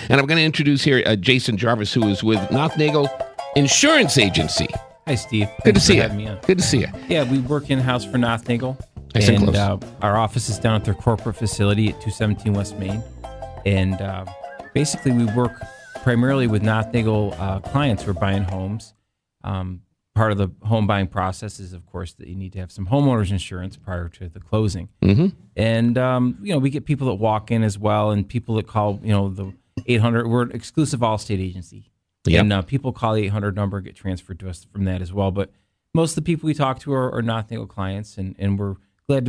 And I'm going to introduce here Jason Jarvis, who is with Nothnagel Insurance Agency. Hi, Steve. Good to see you. Me on. Good to see you. Yeah, we work in-house for Nothnagel. Nice and close. Our office is down at their corporate facility at 217 West Main. And basically, we work primarily with Nothnagel clients who are buying homes. Part of the home buying process is, of course, that you need to have some homeowners insurance prior to the closing. Mm-hmm. And, we get people that walk in as well and people that call, the 800. We're an exclusive Allstate agency. Yep. And people call the 800 number and get transferred to us from that as well. But most of the people we talk to are Nothnagel clients, and we're glad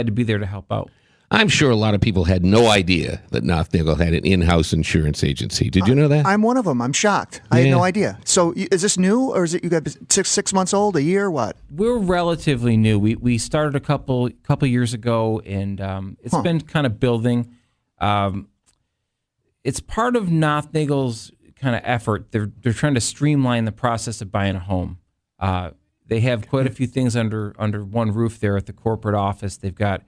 to be there to help out. I'm sure a lot of people had no idea that Nothnagel had an in-house insurance agency. Did you know that? I'm one of them. I'm shocked. I had no idea. So is this new, or is it you got 6 months old, a year, what? We're relatively new. We started a couple years ago, and it's been kind of building. It's part of Nothnagel's kind of effort. They're trying to streamline the process of buying a home. They have quite a few things under one roof there at the corporate office. They've got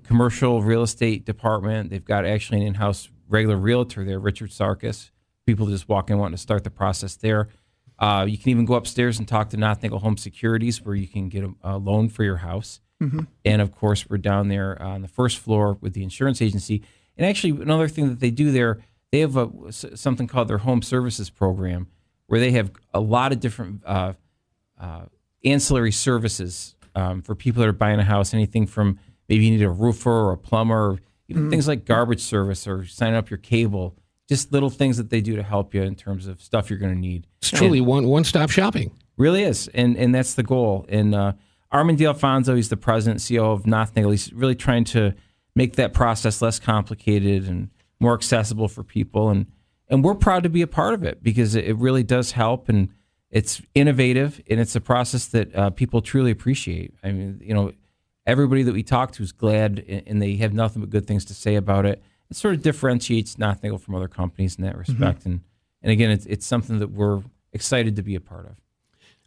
commercial real estate department. They've got actually an in-house regular realtor there, Richard Sarkis. People just walk in wanting to start the process there. You can even go upstairs and talk to Nothnagel Home Securities, where you can get a loan for your house. Mm-hmm. And of course, we're down there on the first floor with the insurance agency. And actually, another thing that they do there, they have something called their home services program, where they have a lot of different ancillary services for people that are buying a house. Anything from maybe you need a roofer or a plumber, or even things like garbage service or signing up your cable. Just little things that they do to help you in terms of stuff you're going to need. It's truly one-stop shopping. Really is, and that's the goal. And Armand D'Alfonso, he's the president, CEO of Nothnagel. He's really trying to make that process less complicated and more accessible for people. And we're proud to be a part of it because it really does help, and it's innovative, and it's a process that people truly appreciate. I mean, everybody that we talk to is glad, and they have nothing but good things to say about it. It sort of differentiates Nothnagel from other companies in that respect. Mm-hmm. And again, it's something that we're excited to be a part of.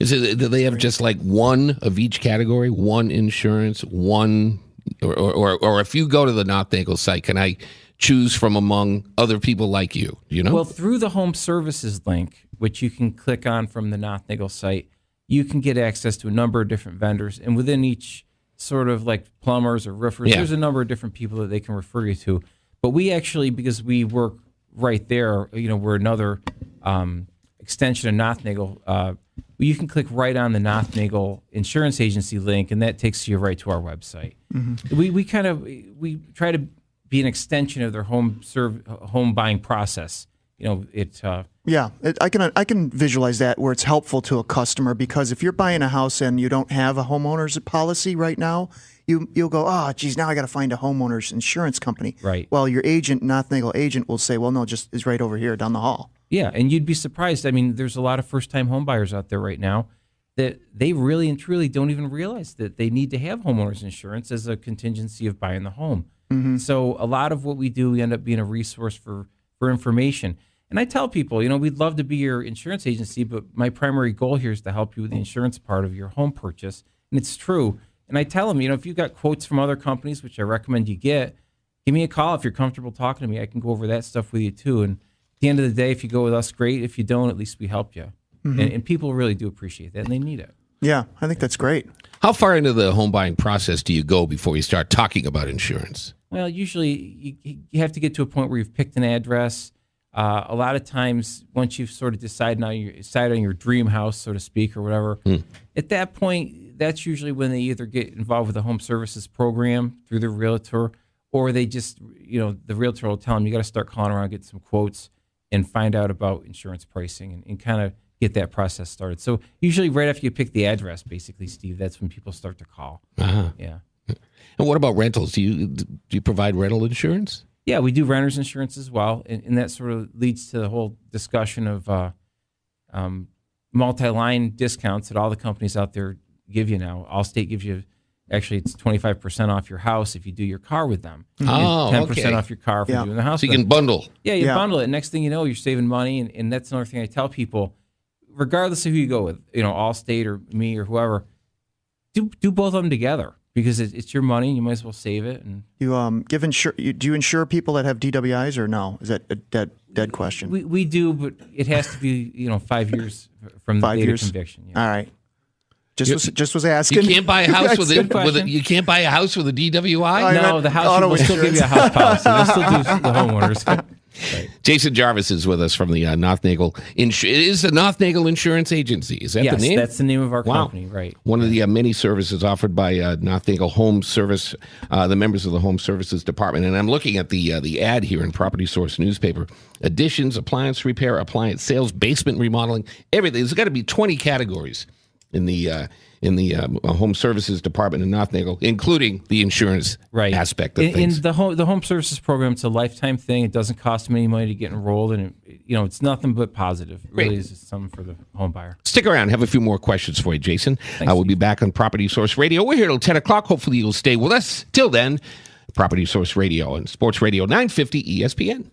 Do they have just like one of each category, one insurance, one, or if you go to the Nothnagel site, can I choose from among other people like you? Well, through the home services link, which you can click on from the Nothnagel site, you can get access to a number of different vendors, and within each sort of like plumbers or roofers, there's a number of different people that they can refer you to. But we actually, because we work right there, we're another extension of Nothnagel. You can click right on the Nothnagel Insurance Agency link, and that takes you right to our website. Mm-hmm. We try to be an extension of their home buying process. I can visualize that where it's helpful to a customer, because if you're buying a house and you don't have a homeowner's policy right now, you'll go, oh, geez, now I got to find a homeowner's insurance company. Right. Well, your agent, Nothnagel agent, will say, well, no, just is right over here down the hall. Yeah, and you'd be surprised. I mean, there's a lot of first-time home buyers out there right now that they really and truly don't even realize that they need to have homeowners insurance as a contingency of buying the home. Mm-hmm. So a lot of what we do, we end up being a resource for information. And I tell people, we'd love to be your insurance agency, but my primary goal here is to help you with the insurance part of your home purchase. And it's true. And I tell them, if you've got quotes from other companies, which I recommend you get, give me a call if you're comfortable talking to me. I can go over that stuff with you too. And at the end of the day, if you go with us, great. If you don't, at least we helped you. Mm-hmm. And people really do appreciate that, and they need it. Yeah, I think that's great. How far into the home buying process do you go before you start talking about insurance? Well, usually you have to get to a point where you've picked an address. A lot of times, once you've sort of decided on your dream house, so to speak, or whatever, at that point, that's usually when they either get involved with the home services program through the realtor, or they just, the realtor will tell them, you got to start calling around, get some quotes, and find out about insurance pricing and kind of get that process started. So usually right after you pick the address, basically, Steve, that's when people start to call. Uh-huh. Yeah. And what about rentals? Do you provide rental insurance? Yeah, we do renter's insurance as well, and that sort of leads to the whole discussion of multi-line discounts that all the companies out there give you now. Allstate gives you, actually, it's 25% off your house if you do your car with them. Oh, 10% off your car if you're doing the house. So you can bundle. Yeah, you bundle it. Next thing you know, you're saving money, and that's another thing I tell people, regardless of who you go with, Allstate or me or whoever, do both of them together. because it's your money. You might as well save it. And You do you insure people that have DWIs or no? Is that a dead question? we do, but it has to be 5 years from the 5 date years? of conviction. Yeah. All right. Just was asking. You can't buy a house with Good it. question. You can't buy a house with a DWI. No, meant the house auto will still give you a house policy. They'll still do the homeowners. Right. Jason Jarvis is with us from the Nothnagel. It is the Nothnagel Insurance Agency. Is that Yes, the name? that's the name of our Wow. company. Right. One of the many services offered by Nothnagel Home Service, the members of the Home Services Department. And I'm looking at the ad here in Property Source newspaper. Additions, appliance repair, appliance sales, basement remodeling, everything. There's got to be 20 categories in the Home Services Department in Nothnagel, including the insurance Right. aspect of in things. the home services program, it's a lifetime thing. It doesn't cost them any money to get enrolled, and it's nothing but positive. It really Great. is just something for the home buyer. Stick around. Have a few more questions for you, Jason. We'll be back on Property Source Radio. We're here till 10 o'clock. Hopefully you'll stay with us. Till then, Property Source Radio and Sports Radio 950 ESPN.